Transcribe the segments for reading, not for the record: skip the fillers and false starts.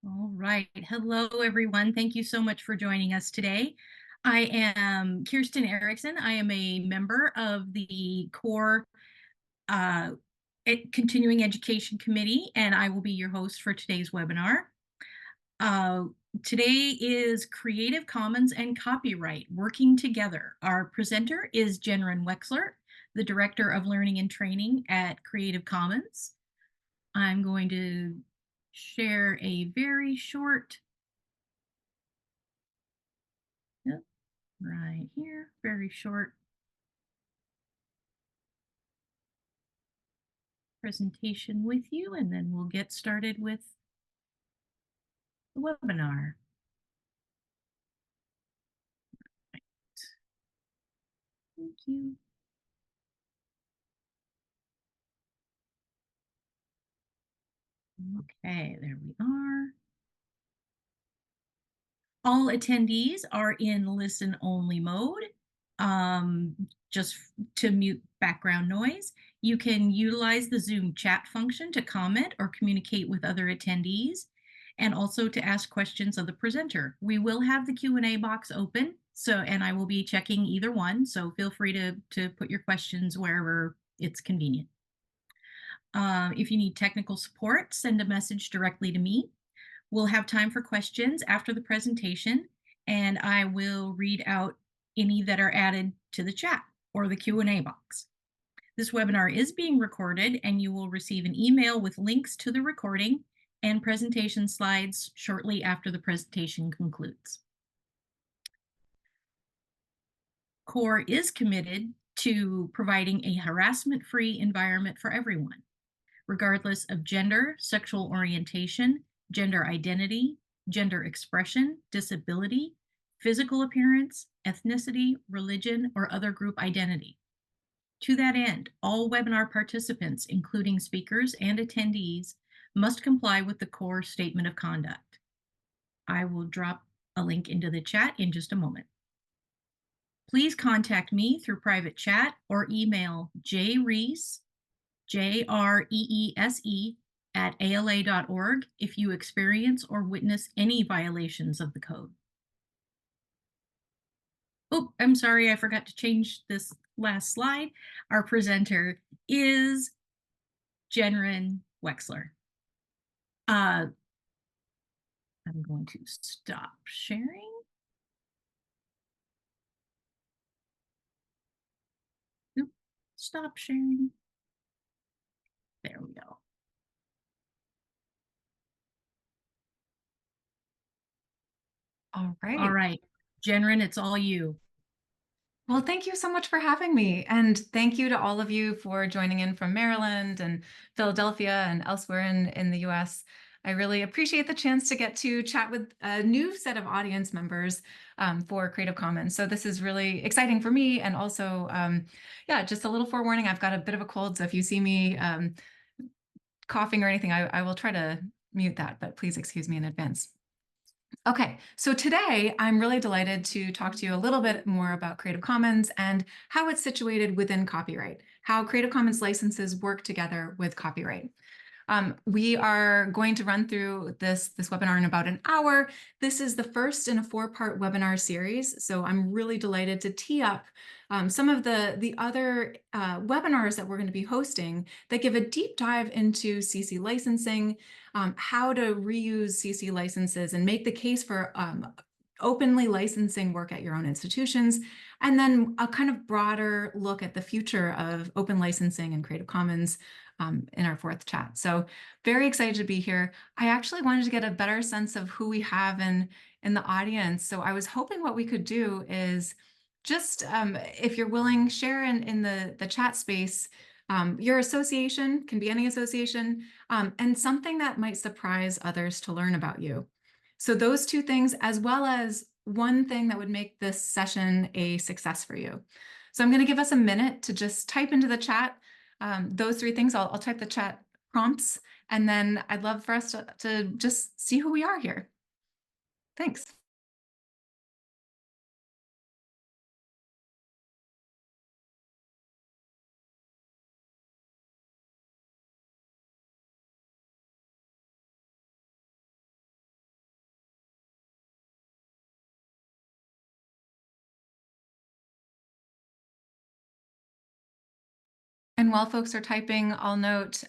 All right. Hello, everyone. Thank you so much for joining us today. I am Kirsten Erickson. I am a member of the CORE uh, Continuing Education Committee, and I will be your host for today's webinar. Uh, Today is Creative Commons and Copyright Working Together. Our presenter is Jenryn Wexler, the Director of Learning and Training at Creative Commons. I'm going to share a very short, yep, right here, very short presentation with you, and then we'll get started with the webinar. Thank you. Okay, there we are. All attendees are in listen-only mode. Just to mute background noise. You can utilize the Zoom chat function to comment or communicate with other attendees, and also to ask questions of the presenter. We will have the Q&A box open, and I will be checking either one, so feel free to put your questions wherever it's convenient. If you need technical support, send a message directly to me. We'll have time for questions after the presentation, and I will read out any that are added to the chat or the Q&A box. This webinar is being recorded, and you will receive an email with links to the recording and presentation slides shortly after the presentation concludes. CORE is committed to providing a harassment-free environment for everyone, regardless of gender, sexual orientation, gender identity, gender expression, disability, physical appearance, ethnicity, religion, or other group identity. To that end, all webinar participants, including speakers and attendees, must comply with the CORE Statement of Conduct. I will drop a link into the chat in just a moment. Please contact me through private chat or email jreese, JREESE, at ala.org if you experience or witness any violations of the code. Oh, I'm sorry, I forgot to change this last slide. Our presenter is Jenryn Wexler. I'm going to stop sharing. Nope, stop sharing. There we go. All right. All right, Jenryn, it's all you. Well, thank you so much for having me. And thank you to all of you for joining in from Maryland and Philadelphia and elsewhere in the US. I really appreciate the chance to get to chat with a new set of audience members for Creative Commons. So this is really exciting for me. And also, yeah, just a little forewarning, I've got a bit of a cold. So if you see me coughing or anything, I will try to mute that, but please excuse me in advance. Okay, so today I'm really delighted to talk to you a little bit more about Creative Commons and how it's situated within copyright, how Creative Commons licenses work together with copyright. We are going to run through this webinar in about an hour. This is the first in a 4-part webinar series, so I'm really delighted to tee up some of the other webinars that we're going to be hosting that give a deep dive into CC licensing, how to reuse CC licenses and make the case for openly licensing work at your own institutions, and then a kind of broader look at the future of open licensing and Creative Commons in our 4th chat. So very excited to be here. I actually wanted to get a better sense of who we have in the audience. So I was hoping what we could do is just, if you're willing, share in the chat space your association, can be any association, and something that might surprise others to learn about you. So those 2 things, as well as one thing that would make this session a success for you. So I'm going to give us a minute to just type into the chat those 3 things. I'll type the chat prompts, and then I'd love for us to just see who we are here. Thanks. while folks are typing, I'll note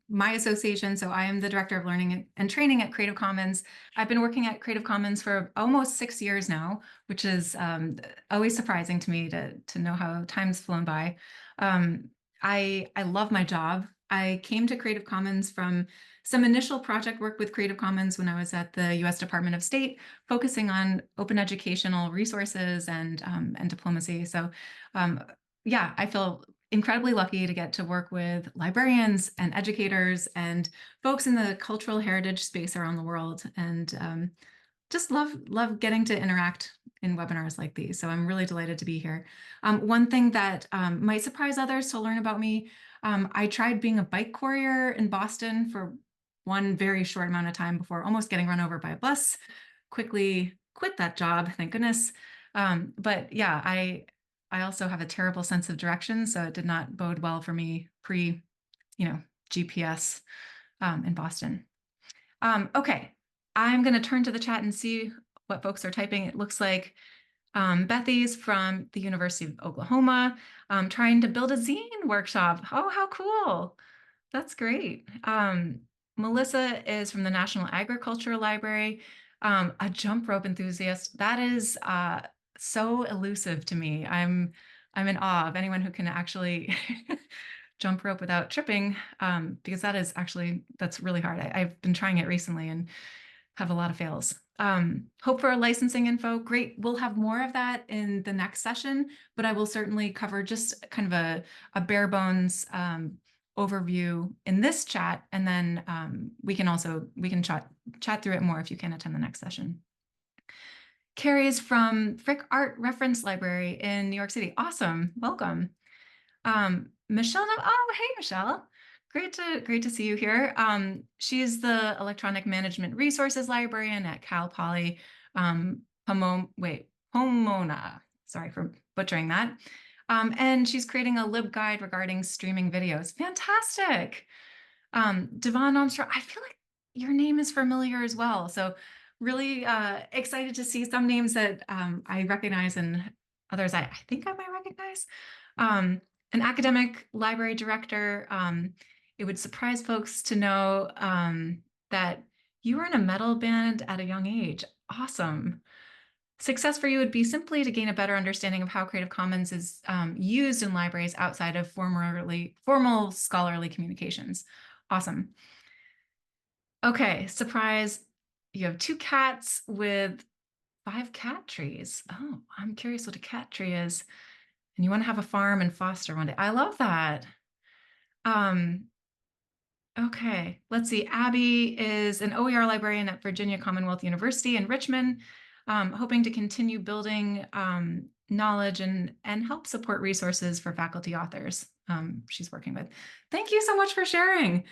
my association. So I am the Director of Learning and Training at Creative Commons. I've been working at Creative Commons for almost 6 years now, which is always surprising to me to know how time's flown by. I love my job. I came to Creative Commons from some initial project work with Creative Commons when I was at the U.S. Department of State, focusing on open educational resources and diplomacy. So yeah, I feel incredibly lucky to get to work with librarians and educators and folks in the cultural heritage space around the world, and just love getting to interact in webinars like these. So I'm really delighted to be here. One thing that might surprise others to learn about me, I tried being a bike courier in Boston for one very short amount of time before almost getting run over by a bus. Quickly quit that job, thank goodness. But yeah, I also have a terrible sense of direction, so it did not bode well for me pre, GPS in Boston. Okay, I'm going to turn to the chat and see what folks are typing. It looks like Bethy's from the University of Oklahoma, trying to build a zine workshop. Oh, how cool! That's great. Melissa is from the National Agricultural Library, a jump rope enthusiast. That is so elusive to me. I'm in awe of anyone who can actually jump rope without tripping, because that's really hard. I've been trying it recently and have a lot of fails. Hope for licensing info. Great. We'll have more of that in the next session, but I will certainly cover just kind of a bare bones overview in this chat, and then we can chat through it more if you can attend the next session. Carrie is from Frick Art Reference Library in New York City. Awesome. Welcome. Michelle. Oh, hey, Michelle. Great to see you here. She's the Electronic Management Resources Librarian at Cal Poly Pomona. Sorry for butchering that. And she's creating a LibGuide regarding streaming videos. Fantastic. Devon Armstrong, I feel like your name is familiar as well. So really excited to see some names that I recognize and others I think I might recognize. An academic library director. It would surprise folks to know that you were in a metal band at a young age. Awesome. Success for you would be simply to gain a better understanding of how Creative Commons is used in libraries outside of formal scholarly communications. Awesome. Okay, surprise. You have 2 cats with 5 cat trees. Oh, I'm curious what a cat tree is. And you want to have a farm and foster one day. I love that. Okay, let's see. Abby is an OER librarian at Virginia Commonwealth University in Richmond, hoping to continue building knowledge and help support resources for faculty authors she's working with. Thank you so much for sharing.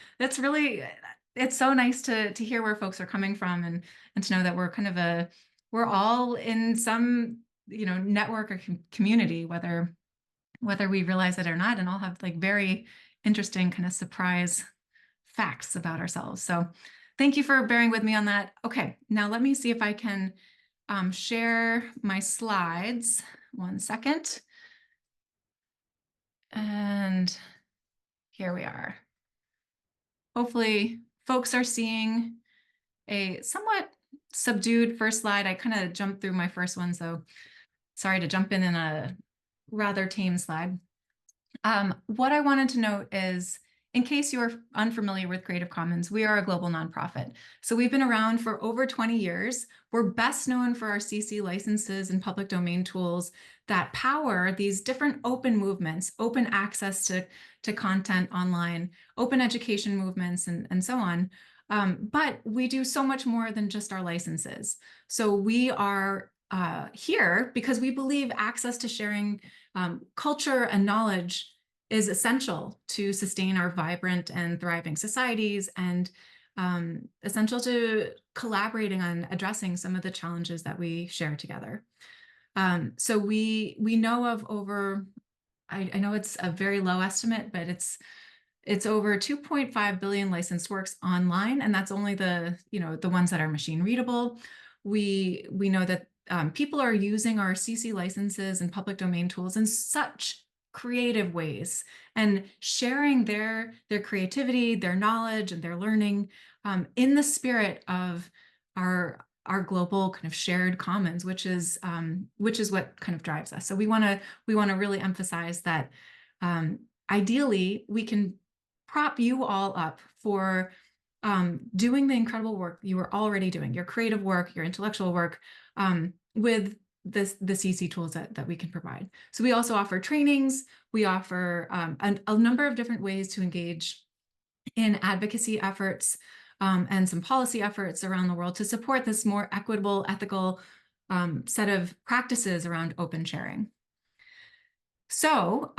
It's so nice to hear where folks are coming from, and to know that we're all in some network or community, whether we realize it or not, and all have like very interesting kind of surprise facts about ourselves. So thank you for bearing with me on that. Okay, now let me see if I can share my slides. One second. And here we are. Hopefully folks are seeing a somewhat subdued first slide. I kind of jumped through my first one, so sorry to jump in a rather tame slide. What I wanted to note is, in case you're unfamiliar with Creative Commons, we are a global nonprofit. So we've been around for over 20 years. We're best known for our CC licenses and public domain tools that power these different open movements, open access to content online, open education movements, and so on. But we do so much more than just our licenses. So we are here because we believe access to sharing culture and knowledge is essential to sustain our vibrant and thriving societies, and essential to collaborating on addressing some of the challenges that we share together. So we know of over, I know it's a very low estimate, but it's over 2.5 billion licensed works online, and that's only the ones that are machine readable. We know that people are using our CC licenses and public domain tools in such creative ways and sharing their creativity, their knowledge, and their learning in the spirit of our global kind of shared commons, which is what kind of drives us. So we want to really emphasize that ideally we can prop you all up for doing the incredible work you are already doing, your creative work, your intellectual work, with the CC tools that we can provide. So we also offer trainings. We offer a number of different ways to engage in advocacy efforts and some policy efforts around the world to support this more equitable, ethical set of practices around open sharing. So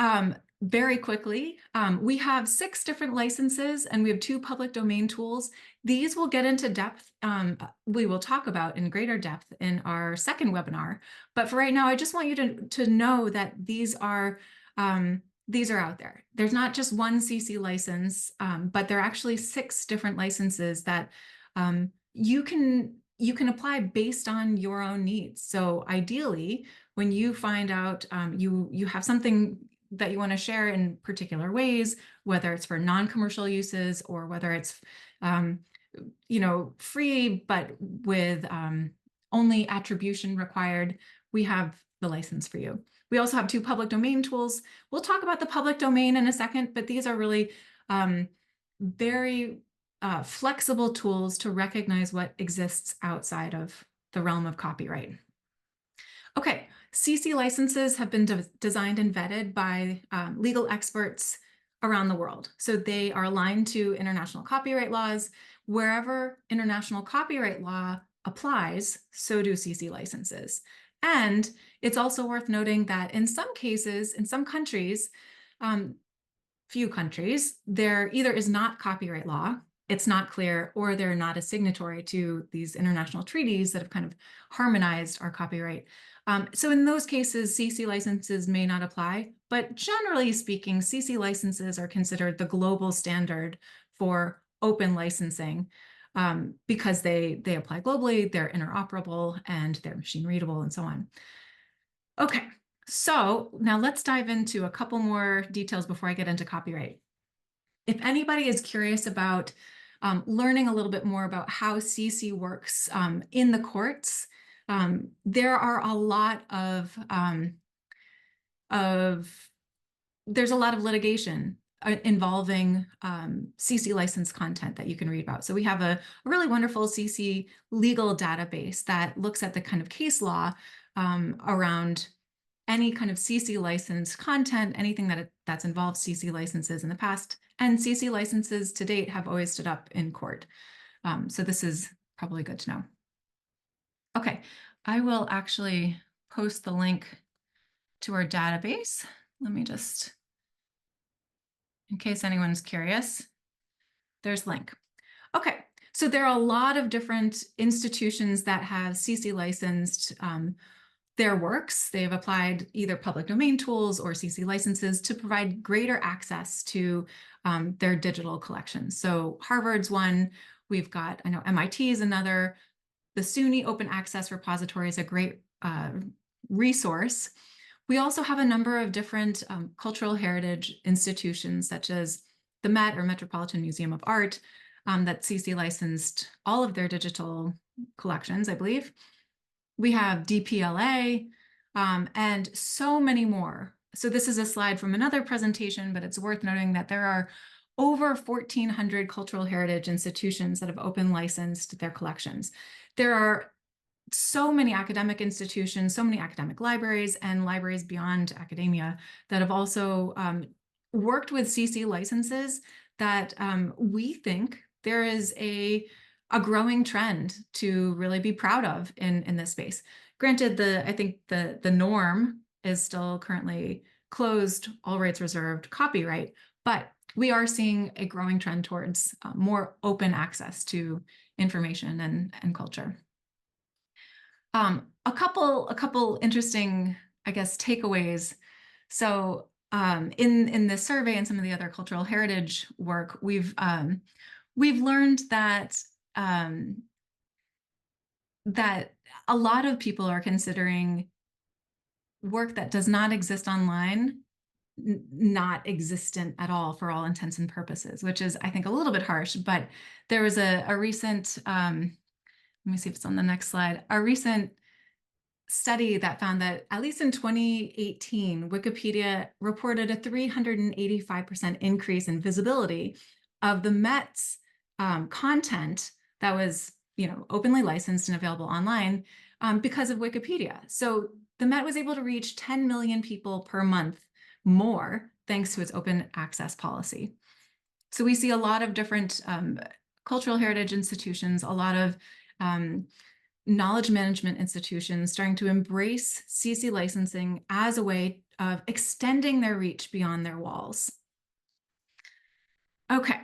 very quickly, we have 6 different licenses and we have 2 public domain tools. These will get into depth. We will talk about in greater depth in our second webinar. But for right now, I just want you to know that these are out there. There's not just one CC license, but there are actually 6 different licenses that you can apply based on your own needs. So ideally, when you find out you have something that you want to share in particular ways, whether it's for non-commercial uses or whether it's free but with only attribution required, we have the license for you. We also have 2 public domain tools. We'll talk about the public domain in a second, but these are really very flexible tools to recognize what exists outside of the realm of copyright. Okay, CC licenses have been designed and vetted by legal experts around the world. So they are aligned to international copyright laws. Wherever international copyright law applies, so do CC licenses. And it's also worth noting that in some cases, in some countries, few countries, there either is not copyright law, it's not clear, or they're not a signatory to these international treaties that have kind of harmonized our copyright. So in those cases, CC licenses may not apply, but generally speaking, CC licenses are considered the global standard for open licensing because they apply globally, they're interoperable, and they're machine readable, and so on. Okay, so now let's dive into a couple more details before I get into copyright. If anybody is curious about learning a little bit more about how CC works in the courts, there are a lot of there's a lot of litigation involving CC license content that you can read about. So we have a really wonderful CC legal database that looks at the kind of case law around any kind of CC license content, anything that's involved CC licenses in the past. And CC licenses to date have always stood up in court. So this is probably good to know. Okay, I will actually post the link to our database. Let me just, in case anyone's curious, there's link. Okay, so there are a lot of different institutions that have CC licensed their works. They've applied either public domain tools or CC licenses to provide greater access to their digital collections. So Harvard's one, we've got, I know MIT is another. The SUNY Open Access Repository is a great resource. We also have a number of different cultural heritage institutions, such as the Met, or Metropolitan Museum of Art, that CC licensed all of their digital collections, I believe. We have DPLA and so many more. So this is a slide from another presentation, but it's worth noting that there are over 1,400 cultural heritage institutions that have open licensed their collections. There are so many academic institutions, so many academic libraries and libraries beyond academia that have also worked with CC licenses that we think there is a growing trend to really be proud of in this space. Granted, I think the norm is still currently closed, all rights reserved copyright, but we are seeing a growing trend towards more open access to information and culture. A couple interesting, I guess, takeaways. So in this survey and some of the other cultural heritage work, we've learned that that a lot of people are considering work that does not exist online not existent at all for all intents and purposes, which is, I think, a little bit harsh. But there was a recent, let me see if it's on the next slide, a recent study that found that at least in 2018, Wikipedia reported a 385% increase in visibility of the Met's content that was, openly licensed and available online because of Wikipedia. So the Met was able to reach 10 million people per month more thanks to its open access policy. So we see a lot of different cultural heritage institutions, a lot of knowledge management institutions starting to embrace CC licensing as a way of extending their reach beyond their walls. Okay.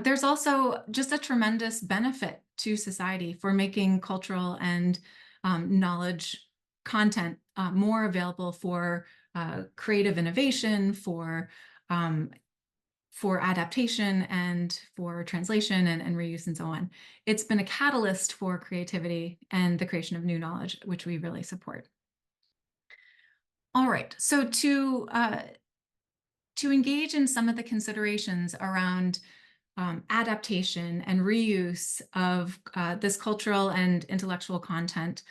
There's also just a tremendous benefit to society for making cultural and knowledge content more available for creative innovation, for adaptation and for translation and reuse and so on. It's been a catalyst for creativity and the creation of new knowledge, which we really support. All right, so to engage in some of the considerations around adaptation and reuse of this cultural and intellectual content,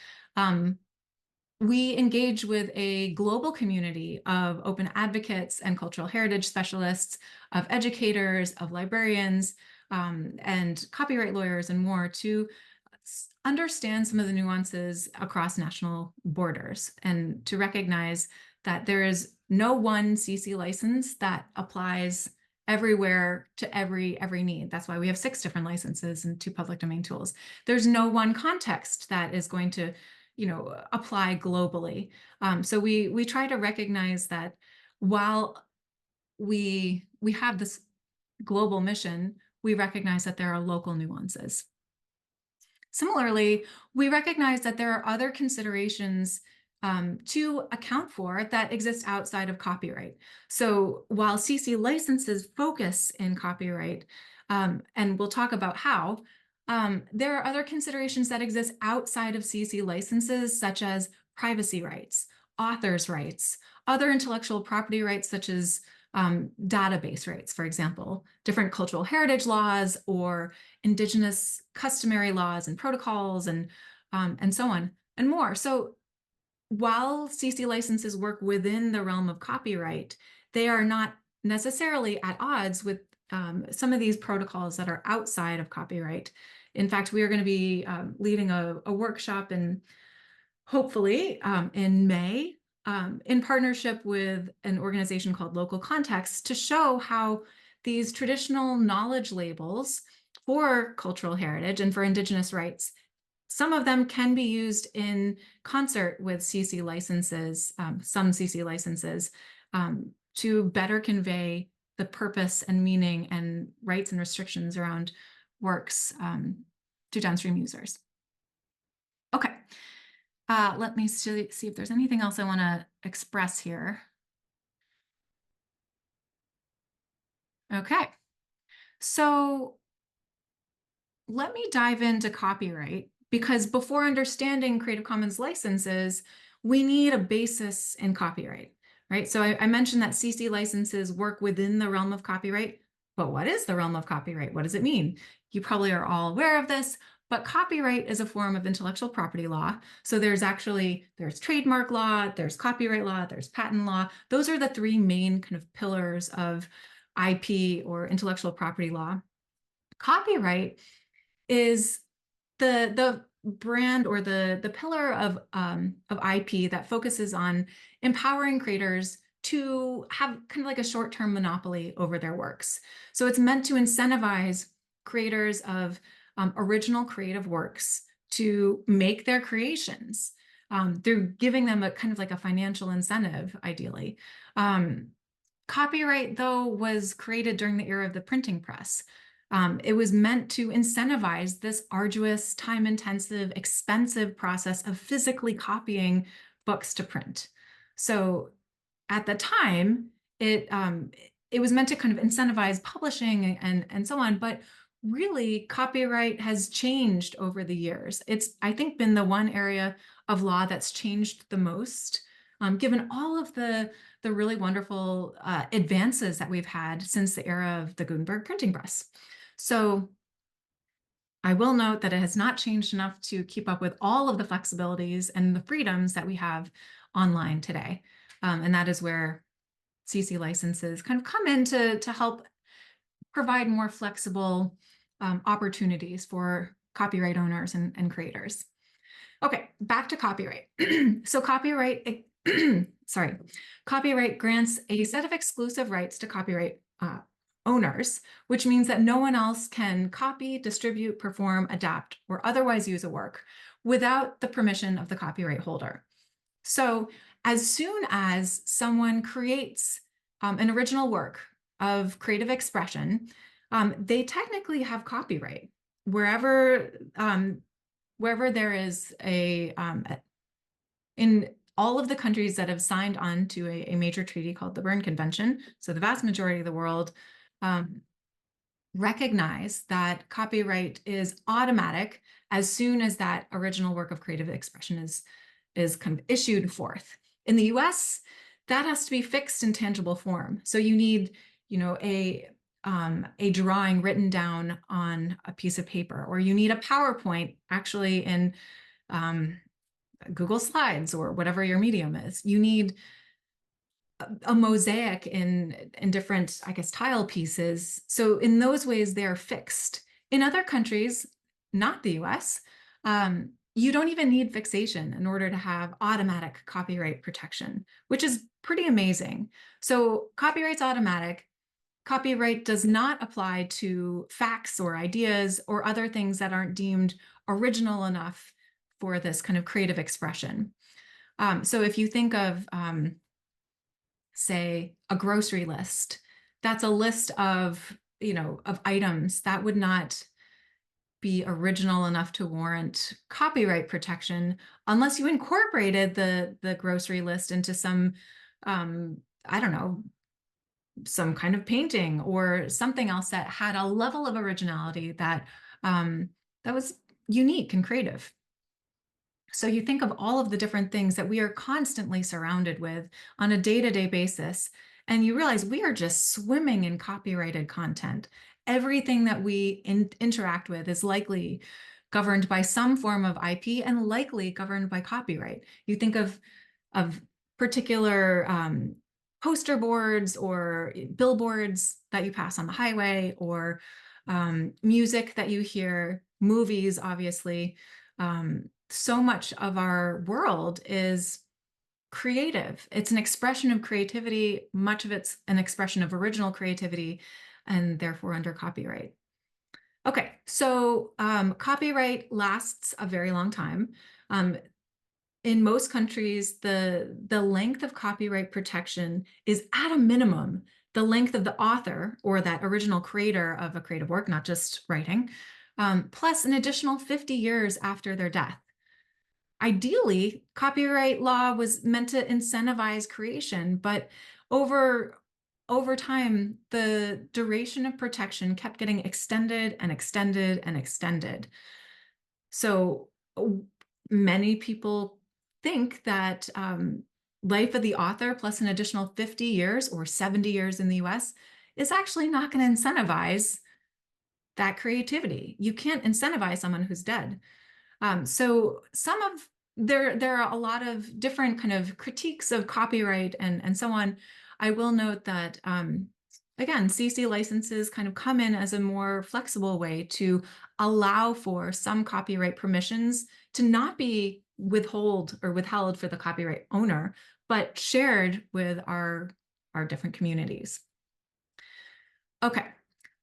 we engage with a global community of open advocates and cultural heritage specialists, of educators, of librarians, and copyright lawyers and more to understand some of the nuances across national borders and to recognize that there is no one CC license that applies everywhere to every need. That's why we have 6 different licenses and 2 public domain tools. There's no one context that is going to apply globally. So we try to recognize that while we have this global mission, we recognize that there are local nuances. Similarly, we recognize that there are other considerations to account for that exist outside of copyright. So while CC licenses focus in copyright, and we'll talk about how, there are other considerations that exist outside of CC licenses, such as privacy rights, authors' rights, other intellectual property rights, such as database rights, for example, different cultural heritage laws or indigenous customary laws and protocols and so on and more. So while CC licenses work within the realm of copyright, they are not necessarily at odds with some of these protocols that are outside of copyright. In fact, we are going to be leading a workshop hopefully in May in partnership with an organization called Local Context to show how these traditional knowledge labels for cultural heritage and for Indigenous rights, some of them can be used in concert with CC licenses, some CC licenses, to better convey the purpose and meaning and rights and restrictions around works to downstream users. Okay, let me see if there's anything else I want to express here. Okay, so let me dive into copyright, because before understanding Creative Commons licenses, we need a basis in copyright, right? So I mentioned that CC licenses work within the realm of copyright, but what is the realm of copyright? What does it mean? You probably are all aware of this, but copyright is a form of intellectual property law. So there's trademark law, there's copyright law, there's patent law. Those are the 3 main kind of pillars of IP or intellectual property law. Copyright is the brand or the pillar of IP that focuses on empowering creators to have kind of like a short-term monopoly over their works. So it's meant to incentivize creators of original creative works to make their creations through giving them a kind of like a financial incentive, ideally. Copyright, though, was created during the era of the printing press. It was meant to incentivize this arduous, time-intensive, expensive process of physically copying books to print. So at the time, it was meant to kind of incentivize publishing and so on, but really copyright has changed over the years. It's, I think, been the one area of law that's changed the most given all of the really wonderful advances that we've had since the era of the Gutenberg printing press. So I will note that it has not changed enough to keep up with all of the flexibilities and the freedoms that we have online today. And that is where CC licenses kind of come in to help provide more flexible opportunities for copyright owners and creators. Okay, back to copyright. So copyright, sorry, copyright grants a set of exclusive rights to copyright owners, which means that no one else can copy, distribute, perform, adapt, or otherwise use a work without the permission of the copyright holder. So as soon as someone creates an original work of creative expression, they technically have copyright wherever wherever there is in all of the countries that have signed on to a major treaty called the Berne Convention. So the vast majority of the world recognize that copyright is automatic as soon as that original work of creative expression is kind of issued forth. In the US, that has to be fixed in tangible form. So you need, a drawing written down on a piece of paper, or you need a PowerPoint actually in Google Slides or whatever your medium is. You need a mosaic in different, I guess, tile pieces. So in those ways, they're fixed. In other countries, not the US, you don't even need fixation in order to have automatic copyright protection, which is pretty amazing. So copyright's automatic. Copyright does not apply to facts or ideas or other things that aren't deemed original enough for this kind of creative expression. So if you think of, say, a grocery list, that's a list of, of items that would not be original enough to warrant copyright protection unless you incorporated the grocery list into some, I don't know, some kind of painting or something else that had a level of originality that that was unique and creative. So you think of all of the different things that we are constantly surrounded with on a day-to-day basis, and you realize we are just swimming in copyrighted content. Everything that we interact with is likely governed by some form of IP and likely governed by copyright. You think of particular poster boards or billboards that you pass on the highway, or music that you hear, movies, obviously. So much of our world is creative. It's an expression of creativity. Much of it's an expression of original creativity, and therefore under copyright. Okay, so copyright lasts a very long time. In most countries, the length of copyright protection is at a minimum the length of the author or that original creator of a creative work, not just writing, plus an additional 50 years after their death. Ideally, copyright law was meant to incentivize creation, but over time, the duration of protection kept getting extended and extended and extended. So many people think that life of the author plus an additional 50 years or 70 years in the US is actually not going to incentivize that creativity. You can't incentivize someone who's dead. So there are a lot of different kind of critiques of copyright and so on. I will note that again, CC licenses kind of come in as a more flexible way to allow for some copyright permissions to not be withheld for the copyright owner, but shared with our different communities. Okay.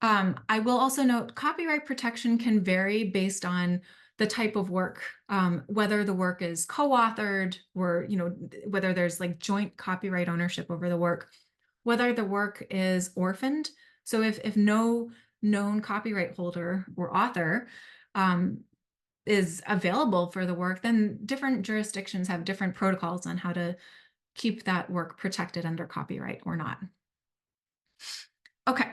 I will also note copyright protection can vary based on the type of work, whether the work is co-authored or, whether there's like joint copyright ownership over the work, whether the work is orphaned. So if no known copyright holder or author is available for the work, then different jurisdictions have different protocols on how to keep that work protected under copyright or not. Okay.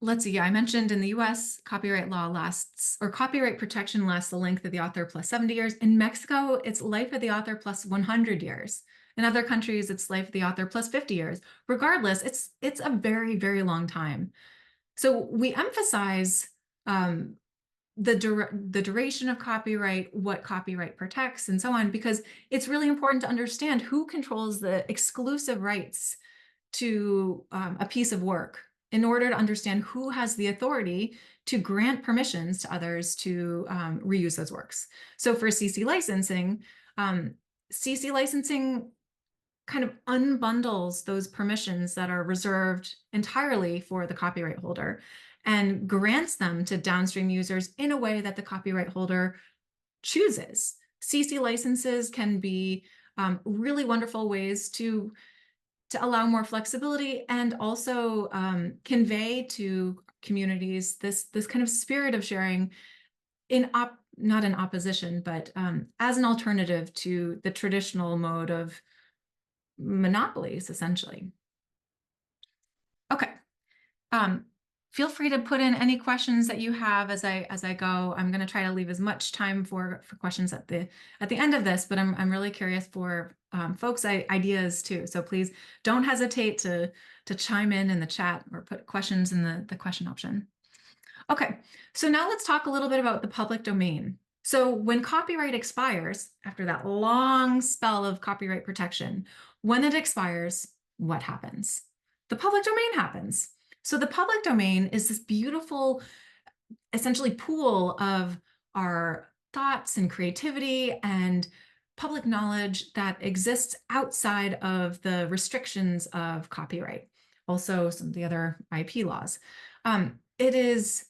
Let's see. Yeah, I mentioned in the US, copyright law lasts, or copyright protection lasts the length of the author plus 70 years. In Mexico, it's life of the author plus 100 years. In other countries, it's life of the author plus 50 years. Regardless, it's a very, very long time. So we emphasize the duration of copyright, what copyright protects, and so on, because it's really important to understand who controls the exclusive rights to a piece of work in order to understand who has the authority to grant permissions to others to reuse those works. So for CC licensing kind of unbundles those permissions that are reserved entirely for the copyright holder and grants them to downstream users in a way that the copyright holder chooses. CC licenses can be really wonderful ways to allow more flexibility and also convey to communities this kind of spirit of sharing not in opposition, but as an alternative to the traditional mode of monopolies, essentially. Okay. Feel free to put in any questions that you have as I go. I'm going to try to leave as much time for questions at the end of this, but I'm really curious for folks' ideas too. So please don't hesitate to chime in the chat or put questions in the question option. Okay, so now let's talk a little bit about the public domain. So when copyright expires, after that long spell of copyright protection, when it expires, what happens? The public domain happens. So the public domain is this beautiful, essentially, pool of our thoughts and creativity and public knowledge that exists outside of the restrictions of copyright. Also, some of the other IP laws. It is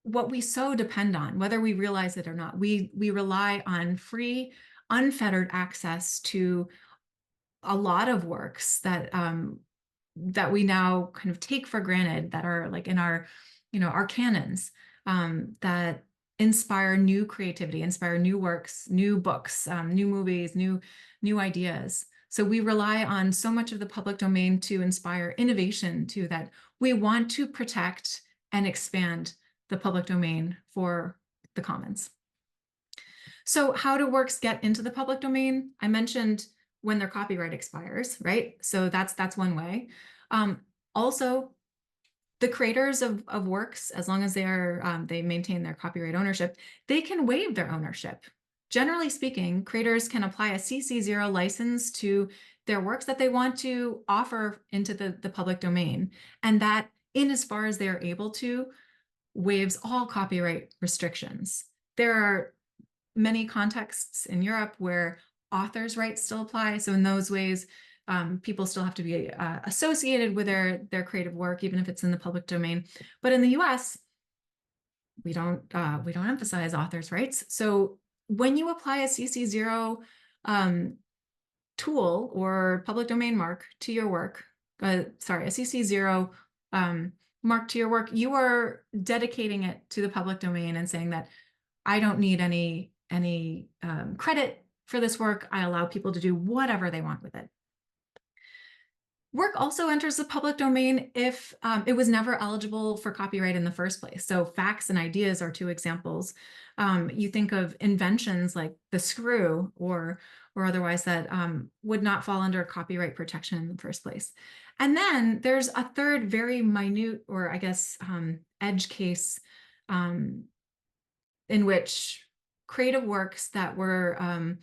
what we so depend on, whether we realize it or not. We rely on free, unfettered access to a lot of works that that we now kind of take for granted, that are like in our, our canons, that inspire new creativity, inspire new works, new books, new movies, new ideas. So we rely on so much of the public domain to inspire innovation too, that we want to protect and expand the public domain for the commons. So how do works get into the public domain? I mentioned when their copyright expires, right? So that's one way. Also, the creators of works, as long as they maintain their copyright ownership, they can waive their ownership. Generally speaking, creators can apply a CC0 license to their works that they want to offer into the public domain, and that, in as far as they are able to, waives all copyright restrictions. There are many contexts in Europe where authors' rights still apply. So in those ways, people still have to be associated with their creative work, even if it's in the public domain. But in the US, we don't emphasize authors' rights. So when you apply a CC0 tool or public domain mark to your work, a CC0 mark to your work, you are dedicating it to the public domain and saying that I don't need any credit for this work. I allow people to do whatever they want with it. Work also enters the public domain if it was never eligible for copyright in the first place. So facts and ideas are two examples. You think of inventions like the screw or otherwise that would not fall under copyright protection in the first place. And then there's a third very minute, or I guess edge case, in which creative works that were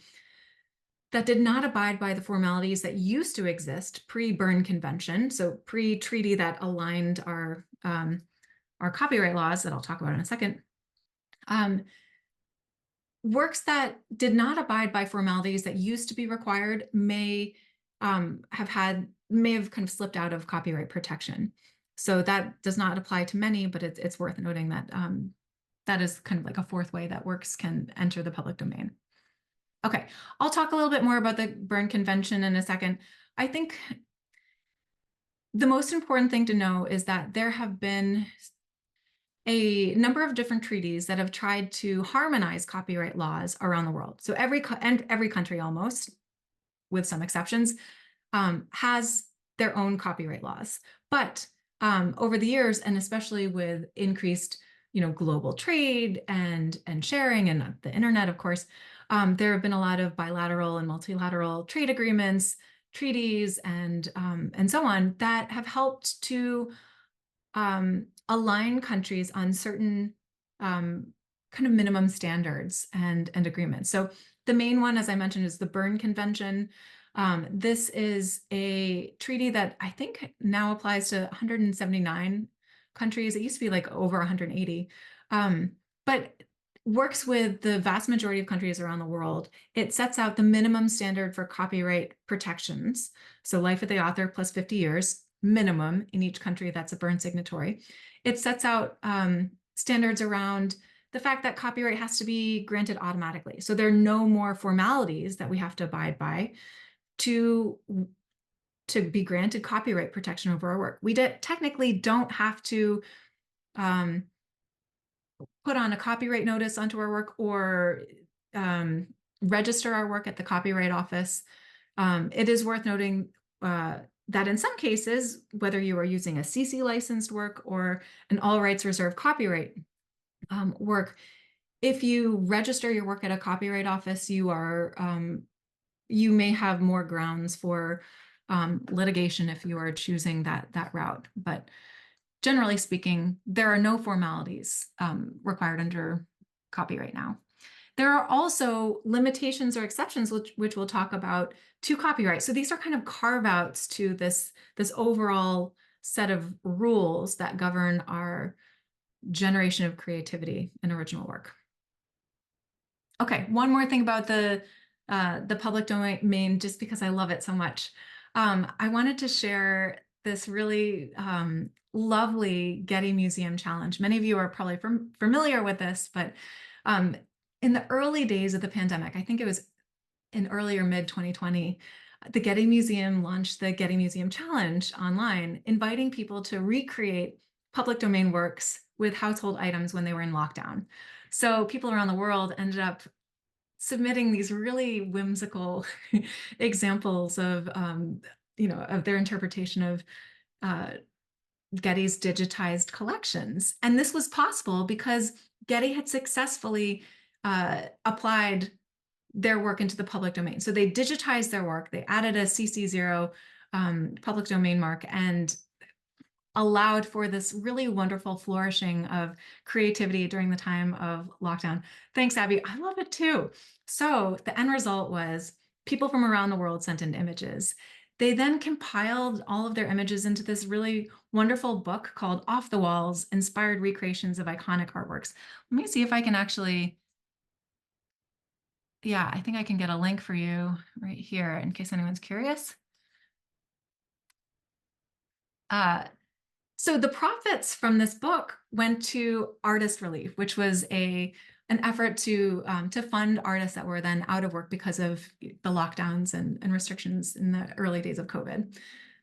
that did not abide by the formalities that used to exist pre-Berne Convention, so pre-treaty that aligned our copyright laws that I'll talk about in a second. Works that did not abide by formalities that used to be required may have kind of slipped out of copyright protection. So that does not apply to many, but it's worth noting that that is kind of like a fourth way that works can enter the public domain. Okay, I'll talk a little bit more about the Berne Convention in a second. I think the most important thing to know is that there have been a number of different treaties that have tried to harmonize copyright laws around the world. So every country, almost, with some exceptions, has their own copyright laws. But over the years, and especially with increased, global trade and sharing and the internet, of course, there have been a lot of bilateral and multilateral trade agreements, treaties, and so on that have helped to align countries on certain kind of minimum standards and agreements. So the main one, as I mentioned, is the Berne Convention. This is a treaty that I think now applies to 179 countries. It used to be like over 180, but works with the vast majority of countries around the world. It sets out the minimum standard for copyright protections. So life of the author plus 50 years minimum in each country that's a Berne signatory. It sets out standards around the fact that copyright has to be granted automatically. So there are no more formalities that we have to abide by to be granted copyright protection over our work. We technically don't have to put on a copyright notice onto our work or register our work at the Copyright Office. It is worth noting that in some cases, whether you are using a CC licensed work or an all rights reserved copyright work, if you register your work at a Copyright Office, you may have more grounds for litigation if you are choosing that route. But generally speaking, there are no formalities required under copyright now. There are also limitations or exceptions, which we'll talk about, to copyright. So these are kind of carve-outs to this overall set of rules that govern our generation of creativity and original work. Okay, one more thing about the public domain, just because I love it so much. I wanted to share this really lovely Getty Museum challenge. Many of you are probably familiar with this, but in the early days of the pandemic, I think it was in early or mid 2020, the Getty Museum launched the Getty Museum Challenge online, inviting people to recreate public domain works with household items when they were in lockdown. So people around the world ended up submitting these really whimsical examples of, of their interpretation of Getty's digitized collections. And this was possible because Getty had successfully applied their work into the public domain. So they digitized their work, they added a CC0 public domain mark, and allowed for this really wonderful flourishing of creativity during the time of lockdown. Thanks, Abby. I love it too. So the end result was people from around the world sent in images. They then compiled all of their images into this really wonderful book called Off the Walls: Inspired Recreations of Iconic Artworks. Let me see if I can actually, yeah, I think I can get a link for you right here in case anyone's curious. So the profits from this book went to Artist Relief, which was an effort to fund artists that were then out of work because of the lockdowns and restrictions in the early days of COVID.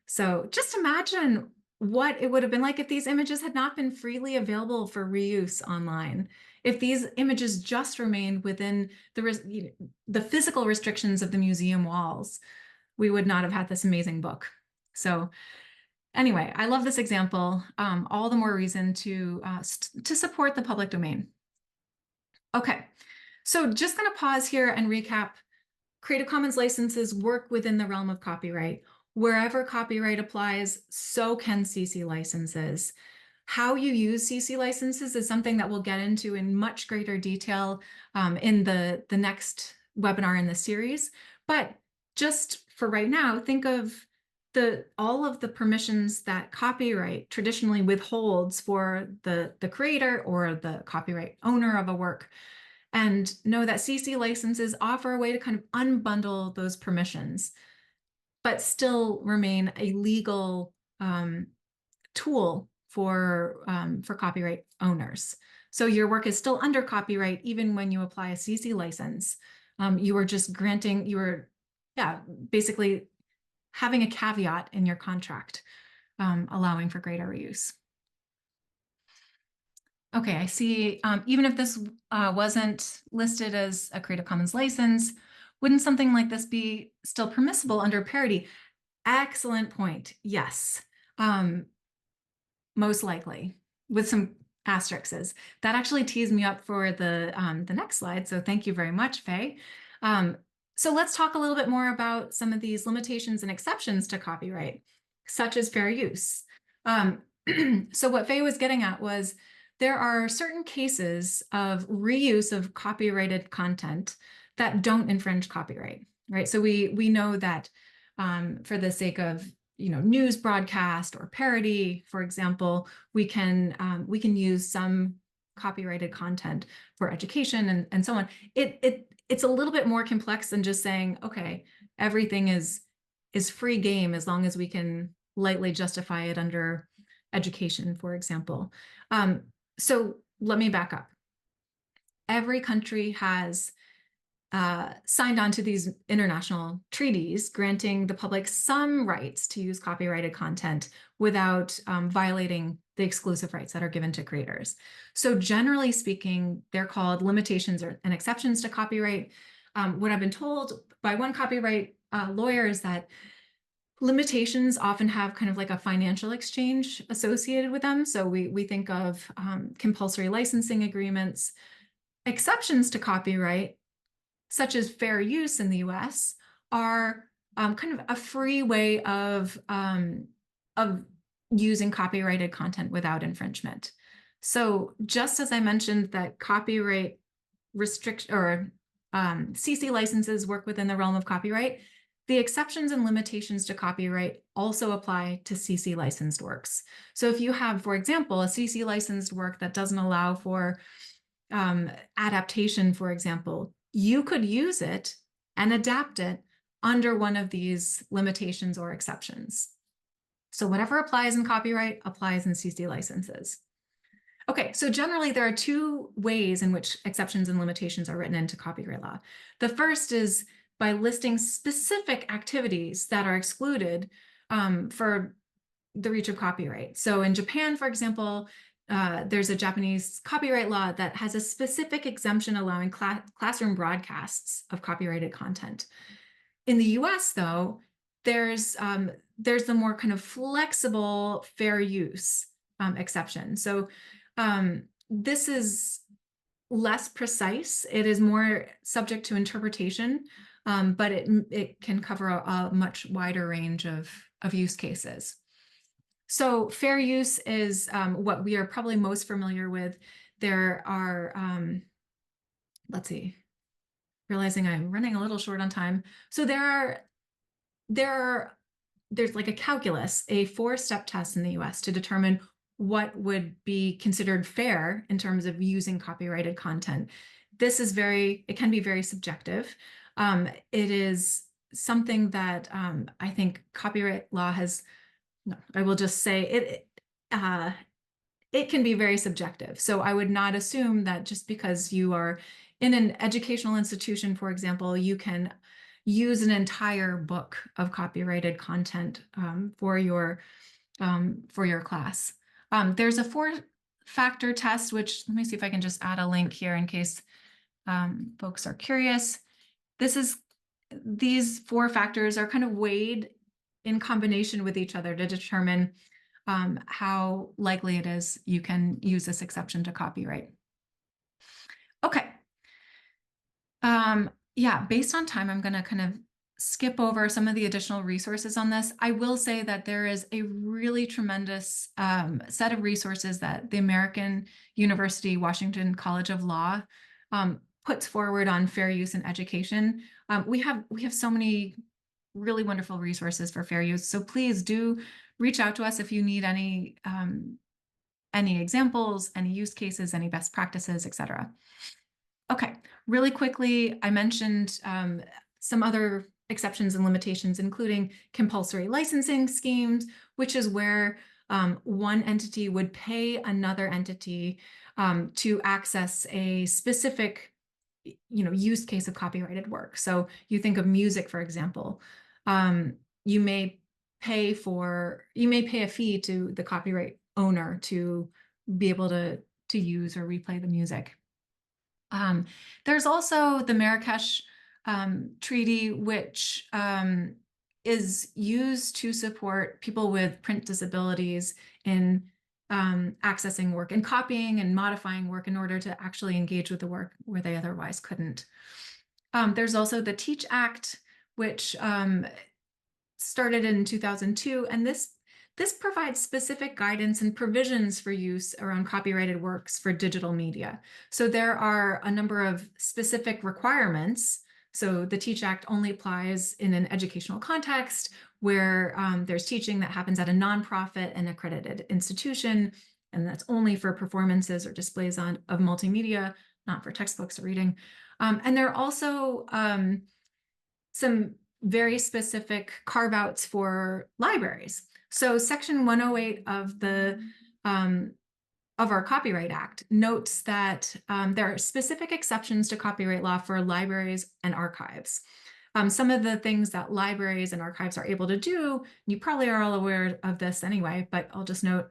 So just imagine what it would have been like if these images had not been freely available for reuse online. If these images just remained within the physical restrictions of the museum walls, we would not have had this amazing book. So anyway, I love this example. All the more reason to support the public domain. Okay, so just going to pause here and recap. Creative Commons licenses work within the realm of copyright. Wherever copyright applies, so can CC licenses. How you use CC licenses is something that we'll get into in much greater detail in the next webinar in the series. But just for right now, think of all of the permissions that copyright traditionally withholds for the creator or the copyright owner of a work, and know that CC licenses offer a way to kind of unbundle those permissions, but still remain a legal tool for copyright owners. So your work is still under copyright even when you apply a CC license. You are just granting, basically having a caveat in your contract, allowing for greater reuse. Okay, I see. Even if this wasn't listed as a Creative Commons license, wouldn't something like this be still permissible under parody? Excellent point. Yes. most likely, with some asterisks. That actually tees me up for the next slide. So thank you very much, Faye. Um, so let's talk a little bit more about some of these limitations and exceptions to copyright, such as fair use. So what Faye was getting at was there are certain cases of reuse of copyrighted content that don't infringe copyright, right? So we know that for the sake of news broadcast or parody, for example, we can use some copyrighted content for education and so on. It's a little bit more complex than just saying, okay, everything is free game as long as we can lightly justify it under education, for example. So let me back up. Every country has signed on to these international treaties granting the public some rights to use copyrighted content without violating the exclusive rights that are given to creators. So generally speaking, they're called limitations and exceptions to copyright. What I've been told by one copyright lawyer is that limitations often have kind of like a financial exchange associated with them. So we think of compulsory licensing agreements. Exceptions to copyright, such as fair use in the US, are kind of a free way of using copyrighted content without infringement. So just as I mentioned that copyright restriction or CC licenses work within the realm of copyright, the exceptions and limitations to copyright also apply to CC licensed works. So if you have, for example, a CC licensed work that doesn't allow for adaptation, for example, you could use it and adapt it under one of these limitations or exceptions. So whatever applies in copyright applies in CC licenses. Okay, so generally there are two ways in which exceptions and limitations are written into copyright law. The first is by listing specific activities that are excluded for the reach of copyright. So in Japan, for example, there's a Japanese copyright law that has a specific exemption allowing classroom broadcasts of copyrighted content. In the US, though, there's the more kind of flexible fair use exception. So this is less precise. It is more subject to interpretation, but it can cover a much wider range of use cases. So fair use is what we are probably most familiar with. There are, let's see, realizing I'm running a little short on time. So there's like a calculus, a 4-step test in the US to determine what would be considered fair in terms of using copyrighted content. It can be very subjective. It is something that I think copyright law has, no, I will just say it can be very subjective. So I would not assume that just because you are in an educational institution, for example, you can use an entire book of copyrighted content for your class. There's a 4-factor test, which let me see if I can just add a link here in case folks are curious. These 4 factors are kind of weighed in combination with each other to determine how likely it is you can use this exception to copyright. Okay. Yeah, based on time, I'm going to kind of skip over some of the additional resources on this. I will say that there is a really tremendous set of resources that the American University Washington College of Law puts forward on fair use in education. We have so many really wonderful resources for fair use. So please do reach out to us if you need any examples, any use cases, any best practices, etc. Okay, really quickly, I mentioned some other exceptions and limitations, including compulsory licensing schemes, which is where one entity would pay another entity to access a specific use case of copyrighted work. So you think of music, for example. You may pay a fee to the copyright owner to be able to use or replay the music. There's also the Marrakesh Treaty, which is used to support people with print disabilities in accessing work and copying and modifying work in order to actually engage with the work where they otherwise couldn't. There's also the Teach Act, which started in 2002, and this provides specific guidance and provisions for use around copyrighted works for digital media. So there are a number of specific requirements. So the Teach Act only applies in an educational context where there's teaching that happens at a nonprofit and accredited institution, and that's only for performances or displays of multimedia, not for textbooks or reading. And there are also some very specific carve-outs for libraries. So Section 108 of our Copyright Act notes that there are specific exceptions to copyright law for libraries and archives. Some of the things that libraries and archives are able to do, you probably are all aware of this anyway, but I'll just note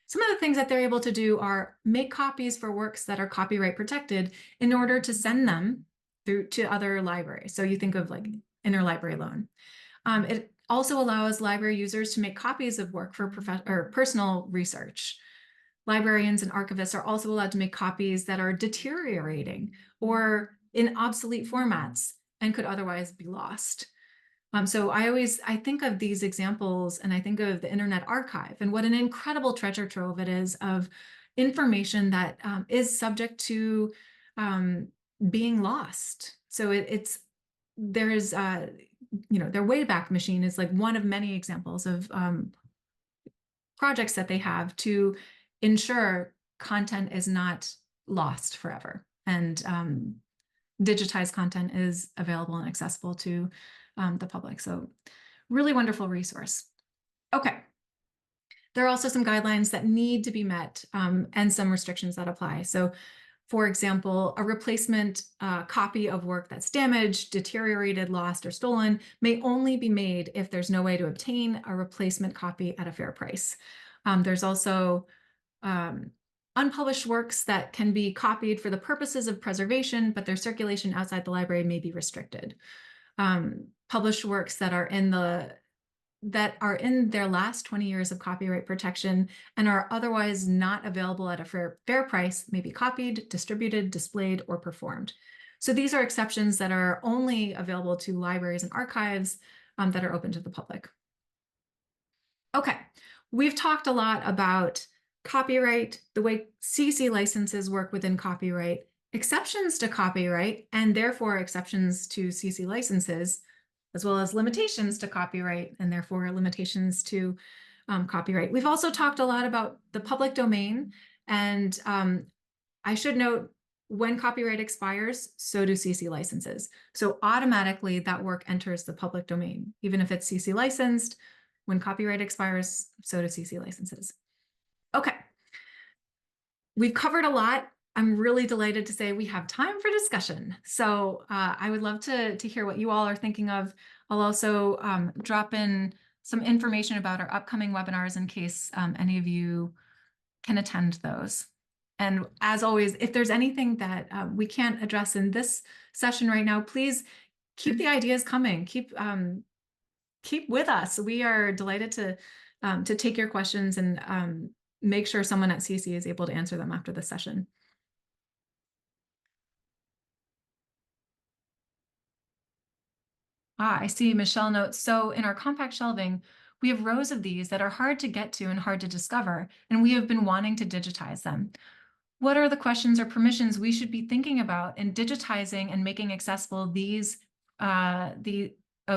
some of the things that they're able to do are make copies for works that are copyright protected in order to send them through to other libraries. So you think of like interlibrary loan. It also allows library users to make copies of work for personal research. Librarians and archivists are also allowed to make copies that are deteriorating or in obsolete formats and could otherwise be lost. So I think of these examples and I think of the Internet Archive and what an incredible treasure trove it is of information that is subject to being lost. So their Wayback Machine is like one of many examples of projects that they have to ensure content is not lost forever, and digitized content is available and accessible to the public. So really wonderful resource. Okay. There are also some guidelines that need to be met and some restrictions that apply. So for example, a replacement copy of work that's damaged, deteriorated, lost, or stolen may only be made if there's no way to obtain a replacement copy at a fair price. There's also unpublished works that can be copied for the purposes of preservation, but their circulation outside the library may be restricted. Published works that are in their last 20 years of copyright protection and are otherwise not available at a fair price may be copied, distributed, displayed, or performed. So these are exceptions that are only available to libraries and archives that are open to the public. Okay, we've talked a lot about copyright, the way CC licenses work within copyright, exceptions to copyright, and therefore exceptions to CC licenses, as well as limitations to copyright and therefore limitations to copyright. We've also talked a lot about the public domain, and I should note when copyright expires, so do CC licenses. So automatically that work enters the public domain, even if it's CC licensed. When copyright expires, so do CC licenses. Okay, we've covered a lot. I'm really delighted to say we have time for discussion. So I would love to hear what you all are thinking of. I'll also drop in some information about our upcoming webinars in case any of you can attend those. And as always, if there's anything that we can't address in this session right now, please keep the ideas coming. Keep with us. We are delighted to take your questions and make sure someone at CC is able to answer them after the session. I see Michelle notes, so in our compact shelving, we have rows of these that are hard to get to and hard to discover, and we have been wanting to digitize them. What are the questions or permissions we should be thinking about in digitizing and making accessible these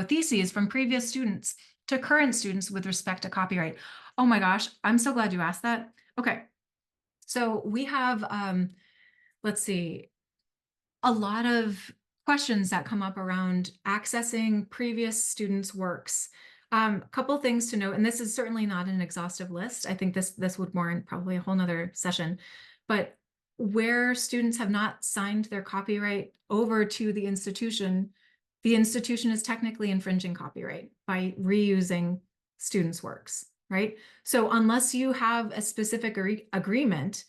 theses from previous students to current students with respect to copyright? Oh my gosh, I'm so glad you asked that. Okay, so we have, let's see, a lot of questions that come up around accessing previous students' works. A couple things to note, and this is certainly not an exhaustive list. I think this would warrant probably a whole nother session, but where students have not signed their copyright over to the institution is technically infringing copyright by reusing students' works, right? So unless you have a specific agreement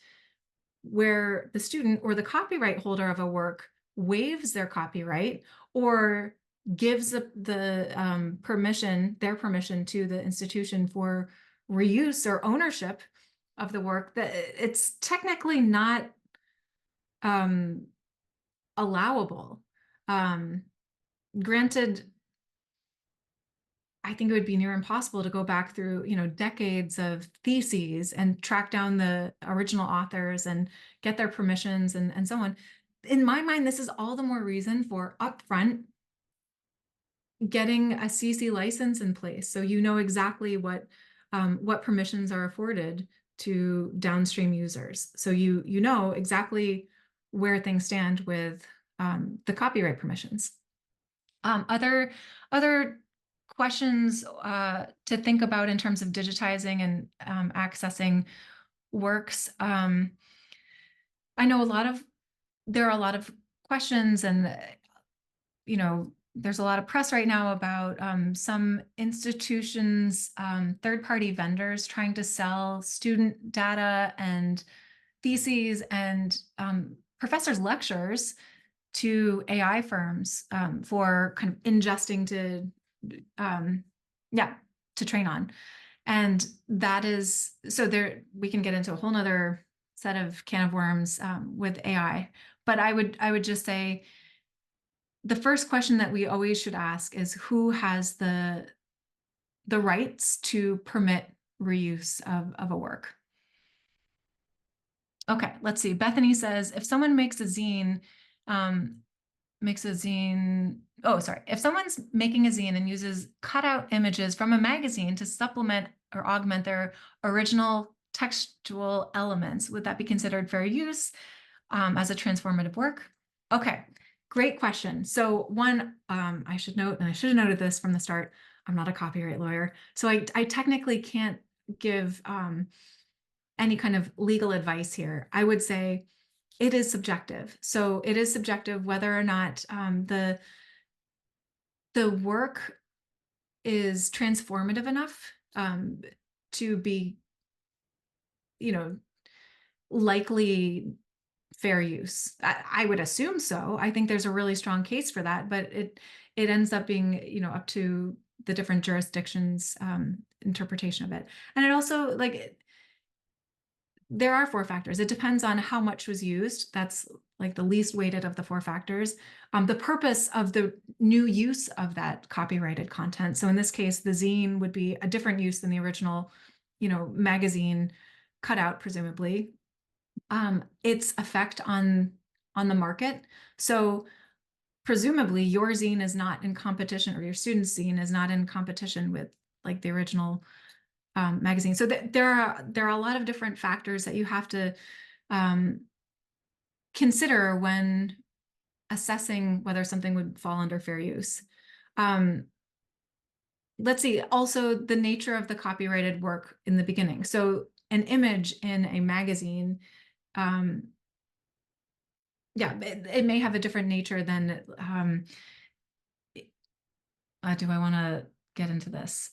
where the student or the copyright holder of a work waives their copyright or gives the permission to the institution for reuse or ownership, of the work that it's technically not um, allowable. Um, Granted, I think it would be near impossible to go back through, decades of theses and track down the original authors and get their permissions and so on. In my mind, this is all the more reason for upfront getting a CC license in place, so you know exactly what permissions are afforded to downstream users. So you know exactly where things stand with the copyright permissions. Other questions to think about in terms of digitizing and accessing works. I know there are a lot of questions, and there's a lot of press right now about some institutions, third-party vendors trying to sell student data and theses and professors' lectures to AI firms for kind of ingesting um, to train on. And that is, so there, we can get into a whole nother set of can of worms with AI. But I would just say the first question that we always should ask is who has the rights to permit reuse of a work. Okay, let's see. Bethany says, if someone makes a zine, if someone's making a zine and uses cutout images from a magazine to supplement or augment their original textual elements, would that be considered fair use as a transformative work? Okay, great question. So one, I should note, and I should have noted this from the start, I'm not a copyright lawyer, so I technically can't give any kind of legal advice here. I would say it is subjective. So it is subjective whether or not the work is transformative enough to be, likely fair use. I would assume so. I think there's a really strong case for that, but it ends up being, up to the different jurisdictions' interpretation of it. And it also, like, there are four factors. It depends on how much was used. That's like the least weighted of the four factors. The purpose of the new use of that copyrighted content. So in this case, the zine would be a different use than the original, magazine cutout, presumably. Its effect on the market. So presumably your zine is not in competition, or your student's zine is not in competition with like the original magazine. So there are a lot of different factors that you have to consider when assessing whether something would fall under fair use. Let's see, also the nature of the copyrighted work in the beginning. So an image in a magazine, it may have a different nature than, do I want to get into this?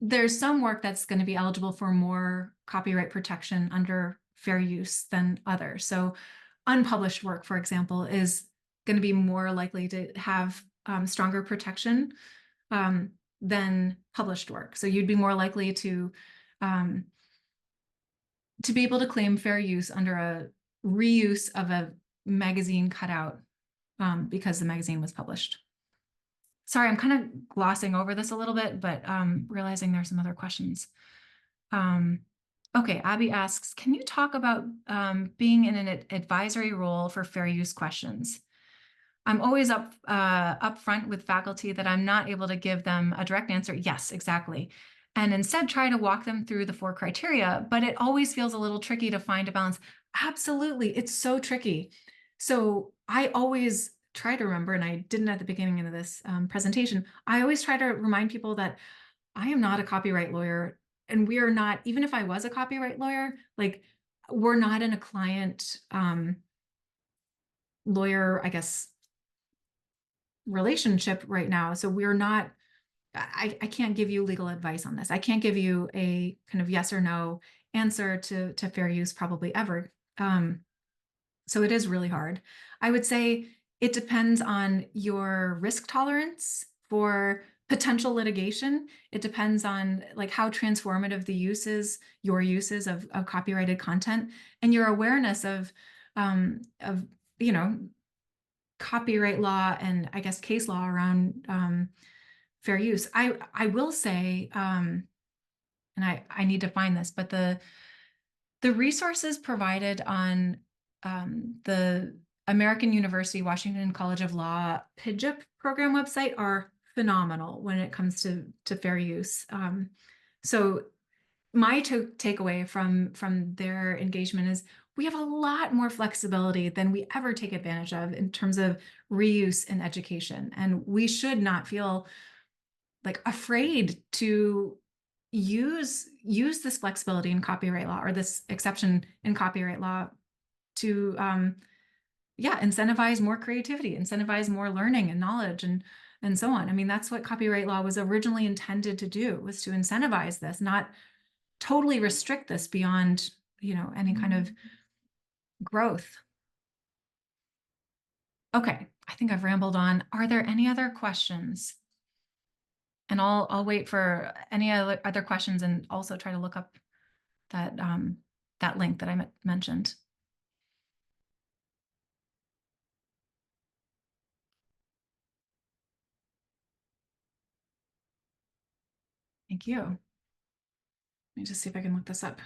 There's some work that's going to be eligible for more copyright protection under fair use than others. So unpublished work, for example, is going to be more likely to have stronger protection than published work. So you'd be more likely to be able to claim fair use under a reuse of a magazine cutout because the magazine was published. Sorry, I'm kind of glossing over this a little bit, but realizing there's some other questions. Okay, Abby asks, can you talk about being in an advisory role for fair use questions? I'm always upfront with faculty that I'm not able to give them a direct answer. Yes, exactly. And instead try to walk them through the 4 criteria, but it always feels a little tricky to find a balance. Absolutely, it's so tricky. So I always try to remember, and I didn't at the beginning of this presentation, I always try to remind people that I am not a copyright lawyer, and we are not, even if I was a copyright lawyer, like, we're not in a client lawyer, I guess, relationship right now. So we're not, I can't give you legal advice on this. I can't give you a kind of yes or no answer to fair use probably ever. So it is really hard. I would say it depends on your risk tolerance for potential litigation. It depends on like how transformative the use is, your uses of copyrighted content, and your awareness of you know copyright law and I guess case law around fair use. I will say, and I need to find this, but the resources provided on the American University Washington College of Law PIDGIP program website are phenomenal when it comes to fair use. So my takeaway from their engagement is we have a lot more flexibility than we ever take advantage of in terms of reuse in education, and we should not feel like afraid to use this flexibility in copyright law, or this exception in copyright law, to yeah, incentivize more creativity, incentivize more learning and knowledge, and so on. I mean, that's what copyright law was originally intended to do, was to incentivize this, not totally restrict this beyond, any kind of growth. Okay, I think I've rambled on. Are there any other questions? And I'll wait for any other questions, and also try to look up that that link that I mentioned. Thank you. Let me just see if I can look this up.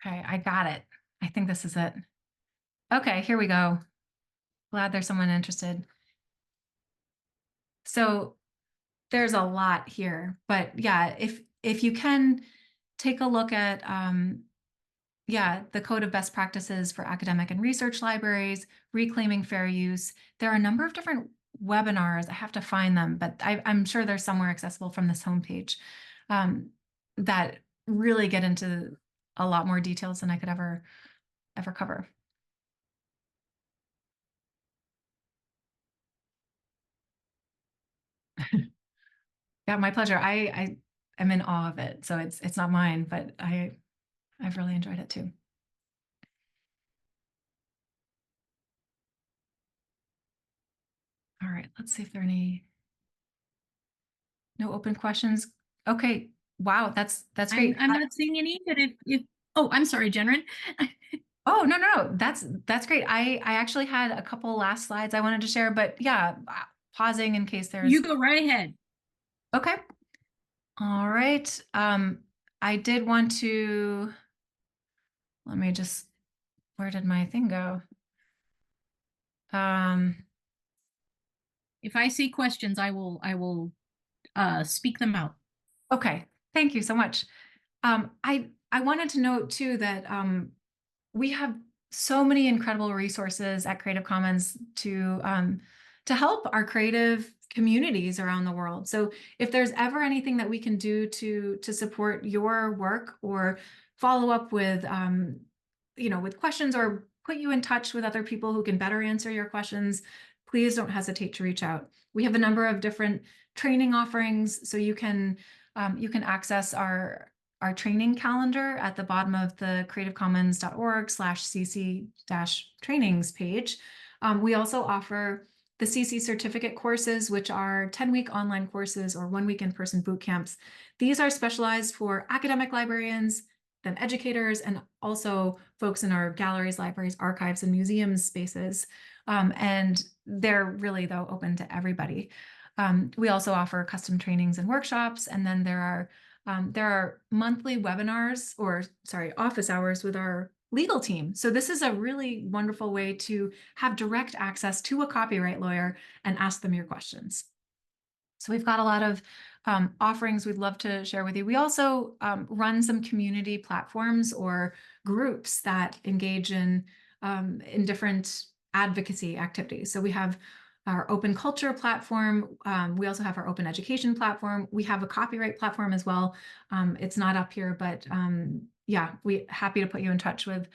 Okay, I got it. I think this is it. Okay, here we go. Glad there's someone interested. So there's a lot here, but yeah, if you can take a look at yeah, the Code of Best Practices for Academic and Research Libraries, Reclaiming Fair Use. There are a number of different webinars. I have to find them, but I'm sure they're somewhere accessible from this homepage, that really get into a lot more details than I could ever cover. Yeah, my pleasure. I am in awe of it. So it's not mine, but I've really enjoyed it too. All right, let's see if there are no open questions. Okay. Wow, that's great. I'm not seeing any, but if oh, I'm sorry, Jenren. Oh, no. That's great. I actually had a couple last slides I wanted to share, but yeah, pausing in case there's. You go right ahead. Okay. All right. I did want to, let me just, where did my thing go? If I see questions, I will speak them out. Okay. Thank you so much. I wanted to note too that we have so many incredible resources at Creative Commons to help our creative communities around the world. So if there's ever anything that we can do to support your work, or follow up with with questions, or put you in touch with other people who can better answer your questions, please don't hesitate to reach out. We have a number of different training offerings, so you can access our training calendar at the bottom of the creativecommons.org/cc-trainings page. We also offer the CC certificate courses, which are 10-week online courses or 1-week in-person boot camps. These are specialized for academic librarians, then educators, and also folks in our galleries, libraries, archives, and museums spaces. And they're really, though, open to everybody. We also offer custom trainings and workshops, and then there are monthly webinars, or office hours with our legal team. So this is a really wonderful way to have direct access to a copyright lawyer and ask them your questions. So we've got a lot of offerings we'd love to share with you. We also run some community platforms or groups that engage in different advocacy activities. So we have our open culture platform. We also have our open education platform. We have a copyright platform as well. It's not up here, but yeah, we're happy to put you in touch with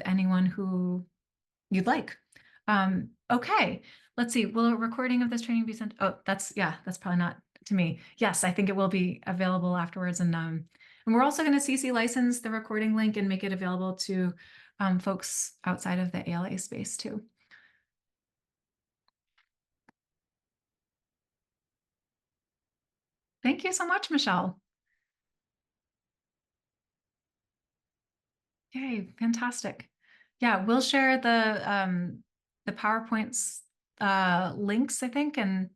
anyone who you'd like. Okay, let's see. Will a recording of this training be sent? Oh, that's probably not to me. Yes, I think it will be available afterwards. And we're also going to CC license the recording link and make it available to folks outside of the ALA space too. Thank you so much, Michelle. Yay, fantastic. Yeah, we'll share the PowerPoints links, I think, and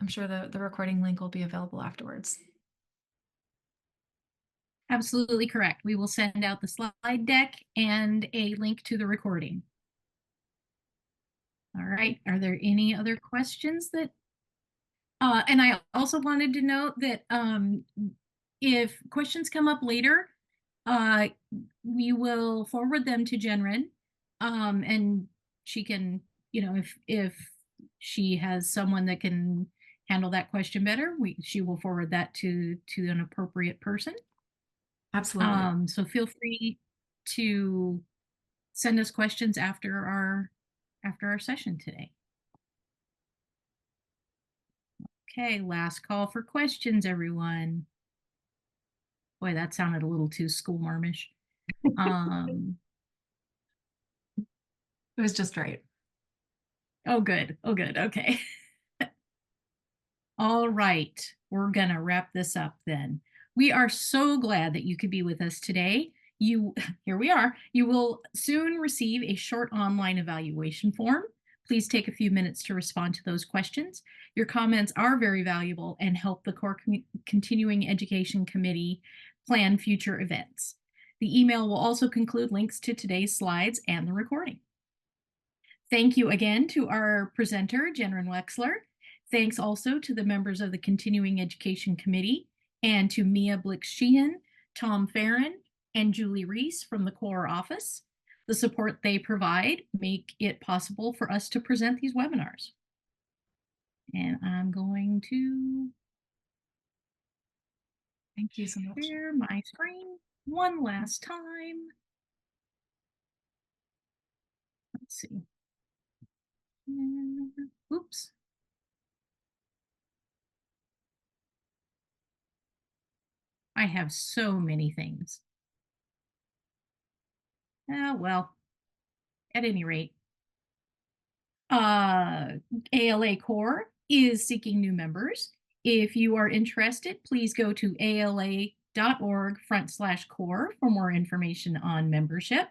I'm sure the recording link will be available afterwards. Absolutely correct. We will send out the slide deck and a link to the recording. All right. Are there any other questions that? And I also wanted to note that if questions come up later, we will forward them to Jenren, and she can, if she has someone that can handle that question better, she will forward that to an appropriate person. Absolutely. So feel free to send us questions after our session today. Okay, last call for questions, everyone. Boy, that sounded a little too schoolmarmish. It was just right. Oh, good. Oh, good. Okay. All right. We're going to wrap this up then. We are so glad that you could be with us today. Here we are. You will soon receive a short online evaluation form. Please take a few minutes to respond to those questions. Your comments are very valuable and help the core Continuing Education Committee plan future events. The email will also include links to today's slides and the recording. Thank you again to our presenter, Jenren Wexler. Thanks also to the members of the Continuing Education Committee and to Mia Blix-Sheehan, Tom Farron, and Julie Reese from the CORE office. The support they provide make it possible for us to present these webinars. And I'm going to Thank you so much. share my screen one last time. Let's see. Oops. I have so many things. Well, at any rate, ALA Core is seeking new members. If you are interested, please go to ala.org/core for more information on membership.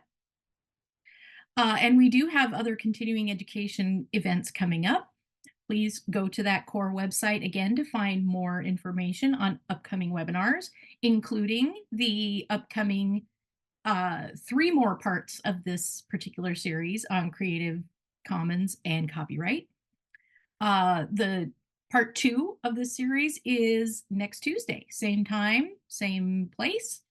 And we do have other continuing education events coming up. Please go to that CORE website again to find more information on upcoming webinars, including the upcoming 3 more parts of this particular series on Creative Commons and copyright. The part 2 of this series is next Tuesday, same time, same place.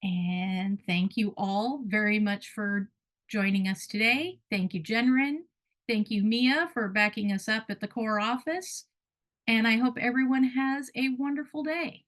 And thank you all very much for joining us today. Thank you, Jenren. Thank you, Mia, for backing us up at the CORE office. And I hope everyone has a wonderful day.